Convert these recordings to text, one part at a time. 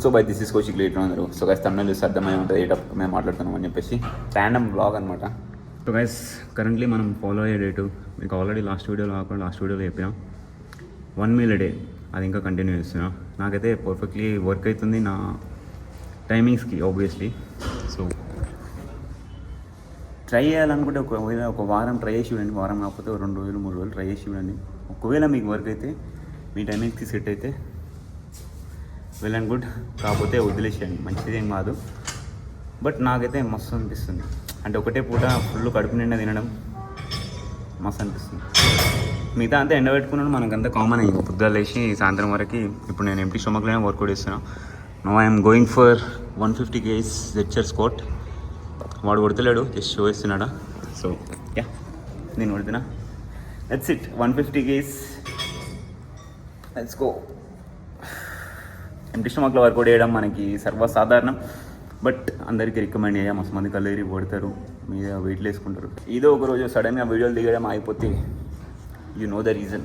So by this is Kaushik later అందరూ. So guys తమిళ చూసి అర్థమై ఉంటుంది ఏ టాపిక్ మేము మాట్లాడుతున్నాం అని చెప్పేసి ర్యాండమ్ బ్లాగ్ అనమాట. సో గైస్ కరెంట్లీ మనం ఫాలో అయ్యే డేటు మీకు ఆల్రెడీ లాస్ట్ వీడియోలో చెప్పినా 1 meal a day. అది ఇంకా కంటిన్యూ చేస్తున్నా. నాకైతే పర్ఫెక్ట్లీ వర్క్ అవుతుంది నా టైమింగ్స్కి ఆబ్వియస్లీ. సో ట్రై చేయాలనుకుంటే ఒకవేళ ఒక వారం ట్రై చేసి చూడండి, వారం కాకపోతే 2 రోజులు 3 రోజులు ట్రై చేసి చూడండి. ఒకవేళ మీకు వర్క్ అయితే మీ టైమింగ్స్కి సెట్ అయితే వెల్ అండ్ గుడ్, కాకపోతే వదిలేసేయండి, మంచిదేం కాదు. బట్ నాకైతే మస్తు అనిపిస్తుంది, అంటే ఒకటే పూట ఫుల్ కడుపు నిండా తినడం మస్తు అనిపిస్తుంది. మిగతా అంతా ఎండబెట్టుకున్నాడు మనకంతా కామన్ అయ్యి పొద్దున్న లేచి సాయంత్రం వరకు. ఇప్పుడు నేను ఎంటీ స్టొమక్లోనే వర్కౌట్ చేస్తున్నాను. No I'm going for 150 kgs Zercher squat. వాడు కొడతలేడు, జస్ట్ షో ఇస్తున్నాడా. సో యా నేను కొడుతున్నా, that's it. 150 kgs, let's go. Empty స్టొమక్లో వర్కౌట్ చేయడం మనకి సర్వసాధారణం, బట్ అందరికీ రికమెండ్ చేయాలి. మస్తు మంది కళ్ళు తిరిగి కొడతారు, మీద వెయిట్లు వేసుకుంటారు. ఏదో ఒక రోజు సడన్గా వీడియోలు దిగడం అయిపోతే you know the reason.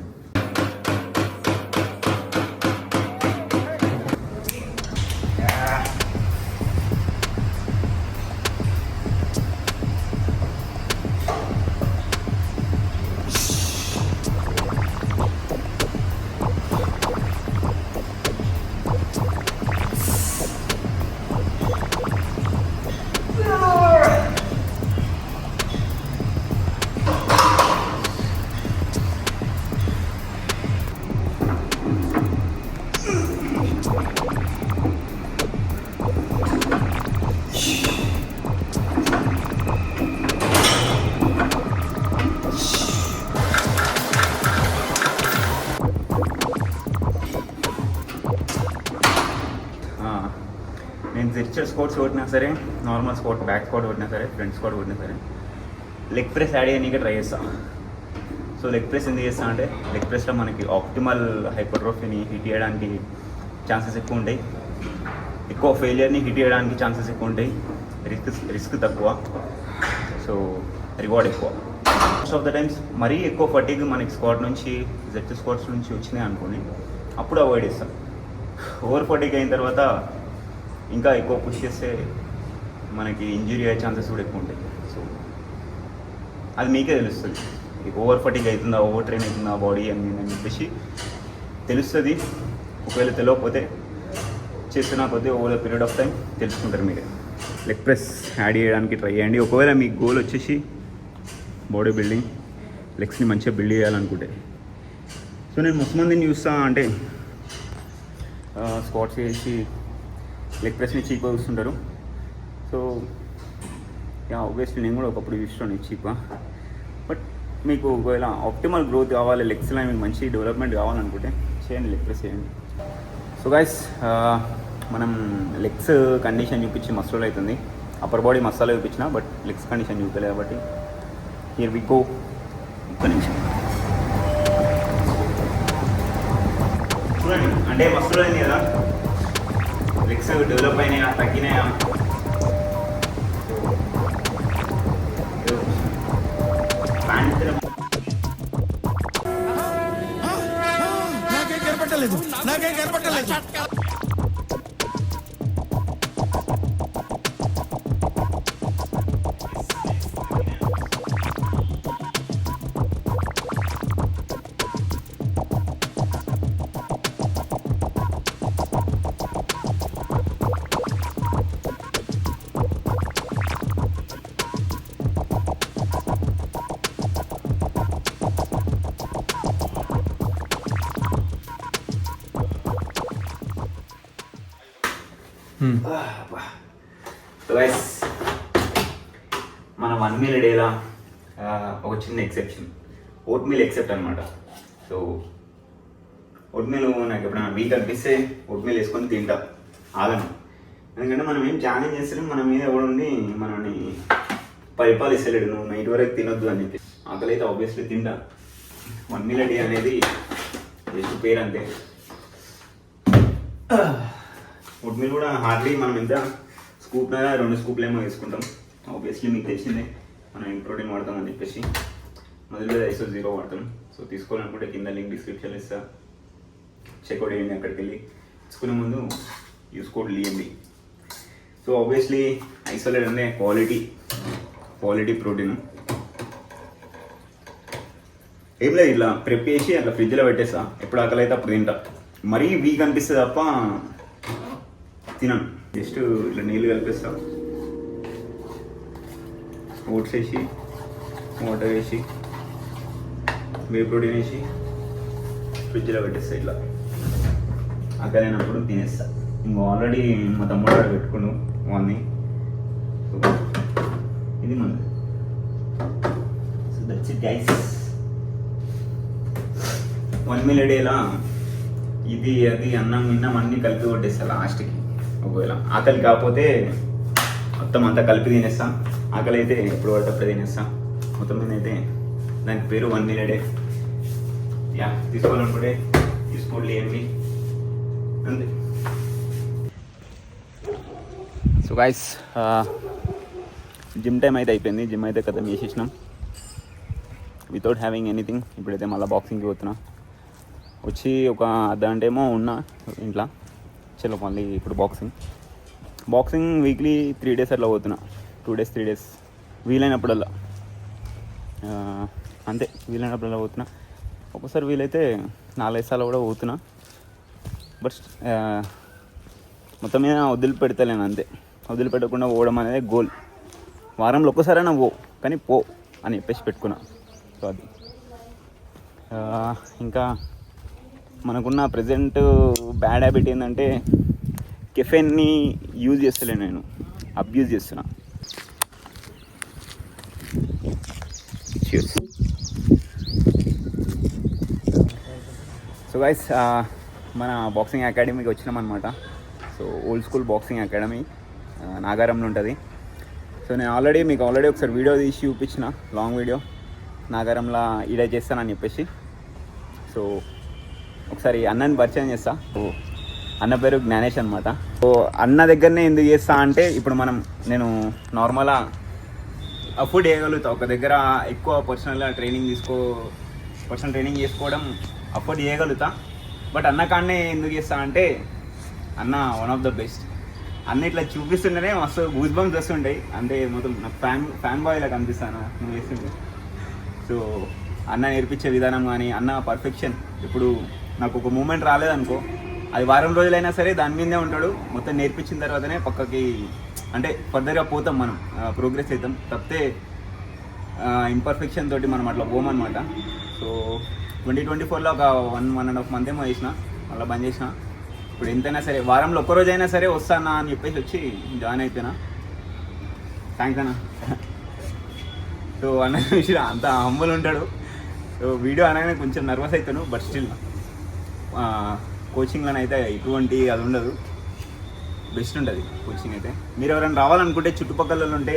నేను జెడ్చర్ స్క్వాట్స్ కొట్టినా సరే, నార్మల్ స్క్వాట్, బ్యాక్ స్క్వాట్ కొట్టినా సరే, ఫ్రంట్ స్క్వాట్ కొట్టినా సరే, లెగ్ ప్రెస్ యాడ్ చేయడానికి ట్రై చేస్తాను. సో లెగ్ ప్రెస్ ఎందుకు చేస్తాను అంటే, లెగ్ ప్రెస్లో మనకి ఆప్టిమల్ హైపర్ట్రోఫీని హిట్ చేయడానికి ఛాన్సెస్ ఎక్కువ ఉంటాయి, ఎక్కువ ఫెయిలియర్ని హిట్ చేయడానికి ఛాన్సెస్ ఎక్కువ ఉంటాయి, రిస్క్ తక్కువ, సో రివార్డ్ ఎక్కువ. మోస్ట్ ఆఫ్ ద టైమ్స్ మరీ ఎక్కువ ఫటీగ్ మనకి స్క్వాట్ నుంచి, జెడ్చర్ స్క్వాట్స్ నుంచి వచ్చినాయి అనుకోండి, అప్పుడు అవాయిడ్ చేస్తాం. ఓవర్ ఫటీగ్ అయిన తర్వాత ఇంకా ఎక్కువ పుష్ చేస్తే మనకి ఇంజురీ అయ్యే ఛాన్సెస్ కూడా ఎక్కువ ఉంటాయి. సో అది మీకే తెలుస్తుంది, ఓవర్ ఫటీగ్ అవుతుందా, ఓవర్ ట్రైన్ అవుతుందా బాడీ అని చెప్పేసి తెలుస్తుంది. ఒకవేళ తెలియకపోతే చేస్తున్నా కొద్దీ ఓవర్ పీరియడ్ ఆఫ్ టైం తెలుసుకుంటారు మీరే. లెగ్ ప్రెస్ యాడ్ చేయడానికి ట్రై చేయండి. ఒకవేళ మీ గోల్ వచ్చేసి బాడీ బిల్డింగ్, లెగ్స్ని మంచిగా బిల్డ్ చేయాలనుకుంటే. సో నేను మస్తు మందిని చూస్తా, అంటే స్క్వాట్స్ చేసి లెగ్ ప్రెస్ని చీప్గా చూస్తుంటారు. సో ఆబ్వియస్లీ నేను కూడా ఒకప్పుడు చూస్తాను చీప్గా. బట్ మీకు ఒకవేళ ఆప్టిమల్ గ్రోత్ కావాలి, లెగ్స్లో మీకు మంచి డెవలప్మెంట్ కావాలనుకుంటే చేయండి, లెగ్ ప్రెస్ చేయండి. సో గైస్ మనం లెగ్స్ కండిషన్ చూపించి మస్తు అవుతుంది. అప్పర్ బాడీ మసాలా చూపించిన, బట్ లెగ్స్ కండిషన్ చూపలేదు కాబట్టి హియర్ వి గో. ఒక్క నిమిషం చూడండి, అంటే మస్తు అయింది కదా, లెగ్స్ డెవలప్ అయినాయా తగ్గినాయా. నాకేం కనపట్టలేదు. సో గైస్ మన 1 meal a dayలా ఒక చిన్న ఎక్సెప్షన్, ఓట్ మీల్ ఎక్సెప్ట్ అనమాట. సో ఓట్ మీల్ నాకు ఎప్పుడైనా వీక్ అనిపిస్తే ఓట్ మీల్ వేసుకొని తింటా, ఆగను. ఎందుకంటే మనం ఏం ఛాలెంజ్ చేస్తలేం, మన మీద ఎవడు ఉండి మనల్ని పరిపాలిస్తలేడు, నువ్వు నైట్ వరకు తినొద్దు అని చెప్పి. ఆకలి అయితే ఆబ్వియస్లీ తింటా. 1 meal a day అనేది జస్ట్ పేరు అంతే. ఓట్ మీల్ కూడా హార్డ్లీ మనం ఎంత స్కూప్ 2 స్కూప్లు ఏమో వేసుకుంటాం. ఆబ్వియస్లీ మీకు తెలిసిందే మనం ఎగ్ ప్రోటీన్ వాడతాం అని చెప్పేసి, మొదలు ఐసో 0 వాడతాం. సో తీసుకోవాలనుకుంటే కింద లింక్ డిస్క్రిప్షన్ ఇస్తా, చెక్అవుట్ చేయండి. అక్కడికి వెళ్ళి తీసుకునే ముందు యూస్ కోడ్ లిఎండి. సో ఆబ్వియస్లీ ఐసోలేట్ అంటే క్వాలిటీ ప్రోటీన్. ఏం లేదు, ఇట్లా ప్రిప్ చేసి అట్లా ఫ్రిడ్జ్లో పెట్టేస్తా, ఎప్పుడు ఆకలి అయితే అప్పుడు తింటా. మరీ వీక్ అనిపిస్తుంది తప్ప తినను. జస్ట్ ఇట్లా నీళ్ళు కలిపిస్తా, ఓట్స్ వేసి, వాటర్ వేసి, వే ప్రోటీన్ వేసి ఫ్రిడ్జ్లో పెట్టేస్తా. ఇట్లా ఆకలి అయినప్పుడు తినేస్తా. ఇంకా ఆల్రెడీ మా తమ్ముడు గారు పెట్టుకున్నాను మార్నింగ్. సో ఇది మన so that's it guys. 1 meal a డేలా ఇది అది అన్నం విన్నం అన్నీ కలిపి కొట్టేస్తా లాస్ట్కి. ఒకవేళ ఆకలి కాకపోతే మొత్తం అంతా కలిపి తినేస్తా, ఆకలి అయితే ఎప్పుడు పడితే తినేస్తా. మొత్తం మీద అయితే దానికి పేరు 1 meal a డే. యా, తీసుకోవాలనుకుంటే తీసుకోండి ఏమి అంతే. సో గైస్, జిమ్ టైం అయితే అయిపోయింది. జిమ్ అయితే కథం చేసేసినాం వితౌట్ హ్యావింగ్ ఎనీథింగ్. ఇప్పుడైతే మళ్ళీ బాక్సింగ్కి పోతున్నా. వచ్చి ఒక అర్ధగంట ఏమో ఉన్నా ఇంట్లో. చలో మళ్ళీ ఇప్పుడు బాక్సింగ్ వీక్లీ 3 days అట్లా పోతున్నా. 2 days 3 days వీలైనప్పుడల్లా, అంతే వీలైనప్పుడల్లా పోతున్నా. ఒక్కోసారి వీలైతే 4-5 సార్లు కూడా పోతున్నా. బట్ మొత్తం మీద వదిలిపెడతలేను అంతే. వదిలిపెట్టకుండా పోవడం అనేది గోల్. వారంలో ఒక్కసారైనా కానీ పో అని చెప్పేసి పెట్టుకున్నా. సో అది ఇంకా మనకున్న ప్రజెంట్ బ్యాడ్ హ్యాబిట్ ఏంటంటే కెఫెన్ని యూజ్ చేస్తలేను, నేను అబ్యూజ్ చేస్తున్నా. సో గైస్, మన బాక్సింగ్ అకాడమీకి వచ్చినామన్నమాట. So old school boxing academy నాగారంలో ఉంటుంది. సో నేను మీకు ఆల్రెడీ ఒకసారి వీడియో తీసి చూపించిన, లాంగ్ వీడియో, నాగారంలో ఈడ చేస్తానని చెప్పేసి. సో ఒకసారి అన్నని పరిచయం చేస్తా. సో అన్న పేరు జ్ఞానేష్ అనమాట. సో అన్న దగ్గరనే ఎందుకు చేస్తా అంటే, ఇప్పుడు నేను నార్మల్గా అఫోర్డ్ చేయగలుగుతా. ఒక దగ్గర ఎక్కువ పర్సనల్ ట్రైనింగ్ చేసుకోవడం అఫోర్డ్ చేయగలుగుతా. బట్ అన్న కాడనే ఎందుకు చేస్తా అంటే, అన్న వన్ ఆఫ్ ద బెస్ట్. అన్న ఇట్లా చూపిస్తుంటేనే మస్తు గూస్ బంప్స్ వస్తుంటాయి. అంటే మొత్తం నాకు ఫ్యాన్ బాయ్ లాగా కనిపిస్తాను నువ్వు చేస్తుంటే. సో అన్న నేర్పించే విధానం కానీ, అన్న పర్ఫెక్షన్. ఇప్పుడు నాకు ఒక మూమెంట్ రాలేదనుకో, అది వారం రోజులైనా సరే దాని మీదే ఉంటాడు. మొత్తం నేర్పించిన తర్వాతనే పక్కకి అంటే ఫర్దర్గా పోతాం, మనం ప్రోగ్రెస్ అవుతాం. తప్పితే ఇంపర్ఫెక్షన్ తోటి మనం అట్లా పోమన్నమాట. సో 2024లో ఒక 1.5 month ఏమో చేసిన, మళ్ళీ బంద్ చేసిన. ఇప్పుడు ఎంతైనా సరే వారంలో ఒక్కరోజైనా సరే వస్తానా అని చెప్పేసి వచ్చి జాయిన్ అయిపోయినా. థ్యాంక్స్ అన్న. సో అన్న విషయం అంత హంబుల్ ఉంటాడు. సో వీడియో అనగానే కొంచెం నర్వస్ అవుతాను. బట్ స్టిల్ కోచింగ్లోనే అయితే ఎటువంటి అది ఉండదు, బెస్ట్ ఉంటుంది కోచింగ్ అయితే. మీరు ఎవరైనా రావాలనుకుంటే చుట్టుపక్కల ఉంటే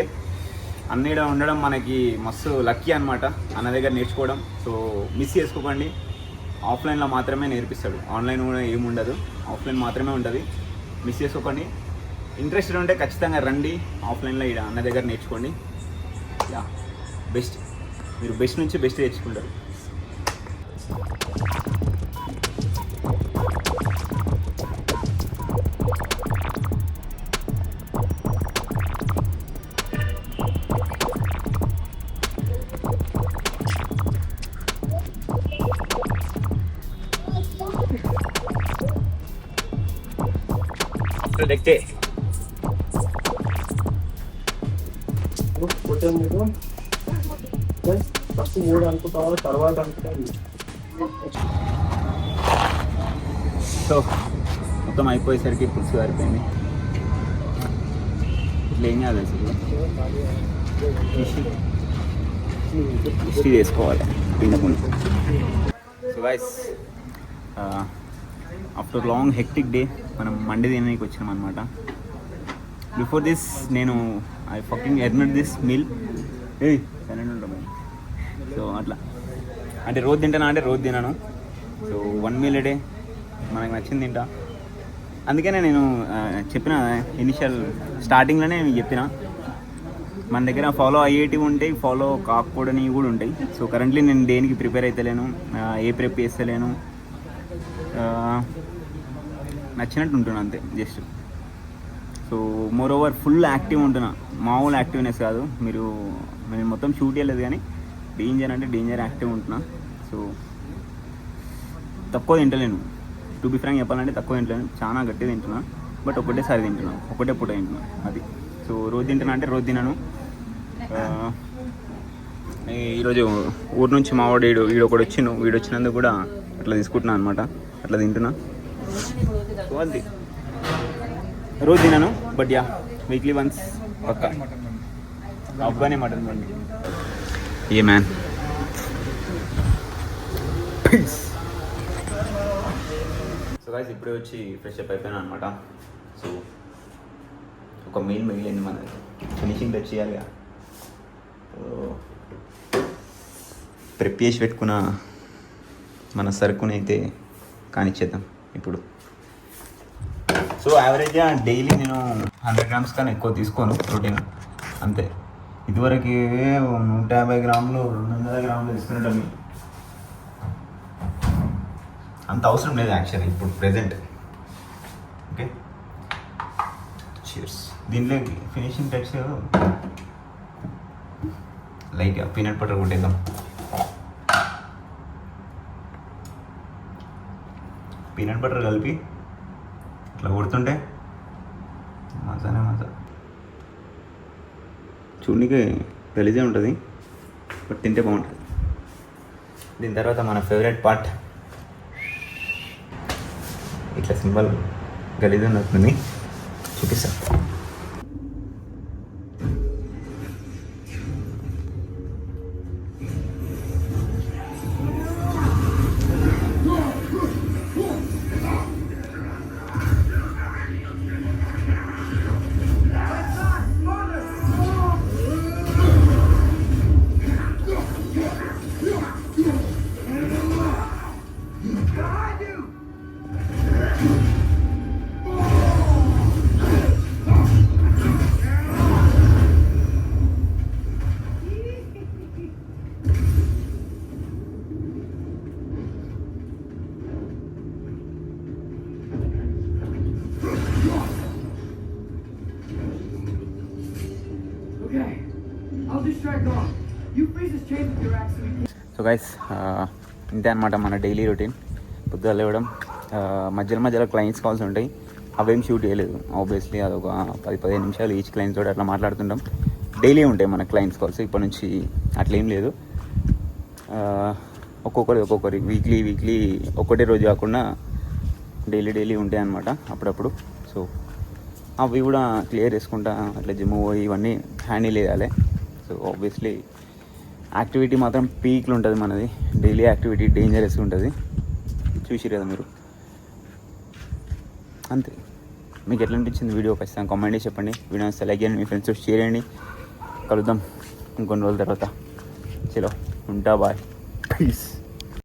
అన్నీడ ఉండడం మనకి మస్తు లక్కీ అనమాట, అన్న దగ్గర నేర్చుకోవడం. సో మిస్ చేసుకోకండి. ఆఫ్లైన్లో మాత్రమే నేర్పిస్తాడు, ఆన్లైన్ కూడా ఏముండదు, ఆఫ్లైన్ మాత్రమే ఉంటుంది. మిస్ చేసుకోకండి. ఇంట్రెస్టెడ్ ఉంటే ఖచ్చితంగా రండి. ఆఫ్లైన్లో ఇక్కడ అన్న దగ్గర నేర్చుకోండి. Yeah, best. మీరు బెస్ట్ నుంచి బెస్ట్ తెచ్చుకుంటారు. देखते సో మొత్తం అయిపోయేసరికి పులుసు సరిపోయింది. ఇట్లా ఏం కాదు అసలు, హిస్టరీ చేసుకోవాలి పిండకుండా. So guys, after long hectic day మనం మండి తినడానికి వచ్చినాం అనమాట. బిఫోర్ దిస్ నేను I fucking earned this meal. ఉంటాం. సో అట్లా అంటే రోజు తింటానా అంటే రోజు తిన్నాను. సో 1 meal a డే మనకు నచ్చింది తింటా. అందుకనే నేను చెప్పిన ఇనిషియల్ స్టార్టింగ్లోనే చెప్పిన, మన దగ్గర ఫాలో అయ్యేటివి ఉంటాయి, ఫాలో కాకపోవడానికి కూడా ఉంటాయి. సో కరెంట్లీ నేను దేనికి ప్రిపేర్ అవుతలేను, ఏ ప్రిప్ చేస్తలేను, నచ్చినట్టు ఉంటున్నాను అంతే. Just so more over full active ఉంటున్నా, మామూలు యాక్టివ్నెస్ కాదు. నేను మొత్తం షూట్ చేయలేదు కానీ డేంజర్ అంటే డేంజర్ యాక్టివ్ ఉంటున్నా. సో తక్కువ తింటలేను, టు బి ఫ్రాంక్ చెప్పాలంటే తక్కువ తింటలేను, చాలా గట్టిగా తింటున్నా. బట్ ఒకటేసారి తింటున్నాను, ఒకటే పూట తింటున్నాను అది. సో రోజు తింటున్నా అంటే రోజు తిన్నాను. ఈరోజు ఊరు నుంచి మావాడు వీడు ఒకటి వీడు వచ్చినందుకు కూడా అట్లా తీసుకుంటున్నాను అనమాట, అట్లా తింటున్నా. సో అది రోజు తిన్నాను, బట్ యా వీక్లీ వన్స్ పక్క అబ్బానే మటన్ బండి. ఏ మ్యాన్ సో గైస్ ఇప్పుడే వచ్చి ఫ్రెష్ అప్ అయిపోయాను అనమాట. సో ఒక మెయిల్ మిగిలింది మనకి, ఫినిషింగ్ టచ్ చేయాలిగా. ప్రిప్ చేసి పెట్టుకున్న మన సరుకుని అయితే కానిచ్చేద్దాం ఇప్పుడు. సో యావరేజ్గా డైలీ నేను 100 grams కన్నా ఎక్కువ తీసుకోను ప్రోటీన్, అంతే. ఇదివరకు 150 grams 200 grams తీసుకునేటప్పుడు అంత అవసరం లేదు యాక్చువల్లీ ఇప్పుడు ప్రెజెంట్. Okay cheers. దీంట్లో ఫినిషింగ్ టచ్ లైట్గా పీనట్ బటర్ కొట్టేద్దాం. పీనట్ బటర్ కలిపి ఇట్లా కొడుతుంటే మజానే మజా. చూడనికి గలీజే ఉంటుంది, బట్ తింటే బాగుంటుంది. దీని తర్వాత మన ఫేవరెట్ పార్ట్, ఇట్లా సింబల్ గలీజ్ ఉన్నట్టుంది, చూపిస్తా. సో గైస్ ఇంతే అనమాట మన డైలీ రొటీన్. పొద్దుగా లేవడం, మధ్యలో క్లయింట్స్ కాల్స్ ఉంటాయి, అవేం షూట్ చేయలేదు ఆబ్వియస్లీ. అదొక 10-15 నిమిషాలు ఈచ్ క్లయింట్స్ తోటి అట్లా మాట్లాడుతుంటాం. డైలీ ఉంటాయి మన క్లయింట్స్ కాల్స్, ఇప్పటి నుంచి అట్లేం లేదు. ఒక్కొక్కరి వీక్లీ ఒక్కటే రోజు కాకుండా డైలీ ఉంటాయి అన్నమాట అప్పుడప్పుడు. సో అవి కూడా క్లియర్ చేసుకుంటా అట్లా జిమ్ పోయి ఇవన్నీ హ్యాండిల్ చేయాలి. సో ఆబ్వియస్లీ యాక్టివిటీ మాత్రం పీక్లు ఉంటుంది మనది, డైలీ యాక్టివిటీ డేంజరస్గా ఉంటుంది, చూసిరు కదా మీరు. అంతే. మీకు ఎట్లా అనిపించింది వీడియో ఖచ్చితంగా కామెంట్ చేసి చెప్పండి. వీడియో లైక్ చేయండి, మీ ఫ్రెండ్స్ షేర్ చేయండి. కలుద్దాం ఇంకొన్ని రోజుల తర్వాత. చలో ఉంటా, బాయ్, పీస్.